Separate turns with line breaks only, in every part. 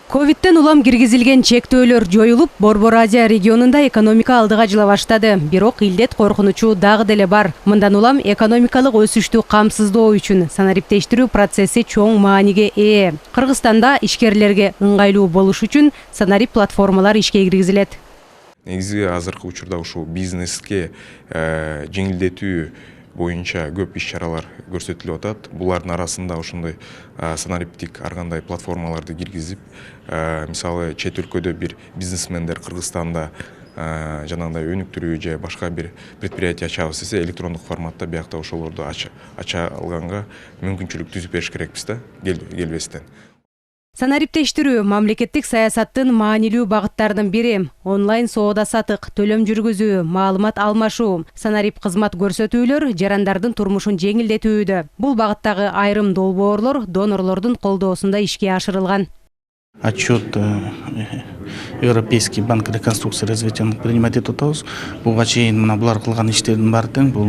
Ковидтен улам киргизилген чектөөлөр жоюлуп, Борбор Азия регионунда экономика алдыга жыла баштады. Бирок илдет коркунучу дагы деле бар. Мындан улам экономикалык өсүштү камсыздоо үчүн санариптештирүү процесси чоң мааниге ээ. Кыргызстанда ишкерлерге ыңгайлуу болуш үчүн санарип платформалар ишке киргизилет.
Негизи азыркы учурда ушул бизнеске жеңилдетүү боюнча көп иш-чаралар көрсөтүлүп атат. Булардын арасында ошондой санариптик ар кандай платформаларды киргизип, мисалы чет өлкөдө бир бизнесмендер Кыргызстанда жанагындай өнүктүрүү же башка бир предприятие ачабыз десе, электрондук форматта биякта ошолорду ача алганга мүмкүнчүлүк түзүп бериш керекпиз да, келбестен.
Санариптештирүү мамлекеттик саясаттын маанилүү багыттарынын бири. Онлайн соода-сатык, төлөм жүргүзүү, маалымат алмашуу, санарип кызмат көрсөтүүлөр жарандардын турмушун жеңилдетүүдө. Бул багыттагы айрым долбоорлор донорлордун колдоосунда ишке ашырылган.
Отчет Европейский банк реконструкции и развития принимать эту тоз. Буга чейин мына булар кылган иштердин баары тең бул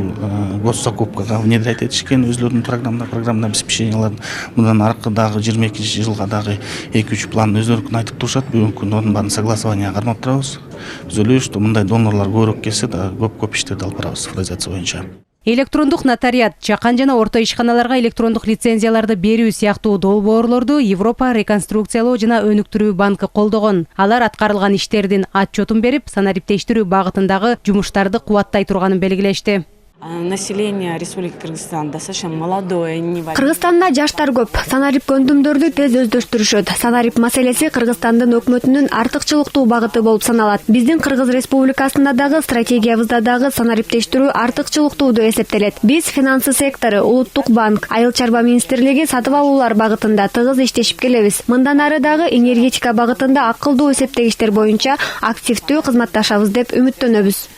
госзакупкага внедрять этишкен өзлөрүнүн программный обеспеченияларын. Мындан аркыдагы 22 жылга дагы 2-3 план өзлөрүнүн айтып турушат. Бүгүнкү күндө онун баарын согласование кармап турабыз. Биз ойлойбуз, что мындай донорлор көбүрөөк келсе да көп иштерди алып барабыз цифровизация боюнча.
Электрондук нотариат, жакан жана орто ишканаларга электрондук лицензияларды берүү сыяктуу долбоорлорду Европа реконструкциялоо жана өнүктүрүү банкы колдогон. Алар аткарылган иштердин отчетун берип, санариптештирүү багытындагы жумуштарды кубаттай турганын белгилешти.
Население Республики Кыргызстан достаточно молодое.
Кыргызстанда жаштар көп. Санарип көндүмдөрдү тез өздөштүрүшөт. Санарип маселеси Кыргызстандын өкмөтүнүн артыкчылыктуу багыты болуп саналат. Биздин Кыргыз Республикасында дагы стратегиябызда дагы санариптештирүү артыкчылыктуу деп эсептелет. Биз финансы сектору, Улуттук банк, Айыл чарба министрлиги сатып алуулар багытында тыгыз иштешип келебиз. Мындан ары дагы энергетика багытында акылдуу эсептегичтер боюнча активдүү кызматташабыз деп үмүттөнөбүз.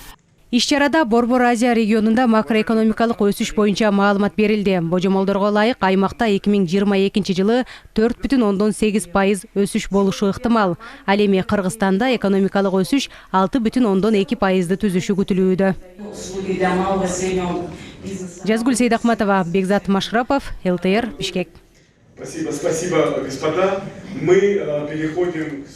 Иш-чарада Борбор Азия регионунда макроэкономикалык өсүш боюнча маалымат берилди. Божомолдорго ылайык аймакта 2022 жылы 4,8% өсүш болушу ыктымал. Ал эми Кыргызстанда экономикалык өсүш 6,2%ды түзүшү күтүлүүдө. Жазгүл Сейдахматова, Бекзат Машрапов, ЛТР, Бишкек.
Спасибо, господа. Мы переходим к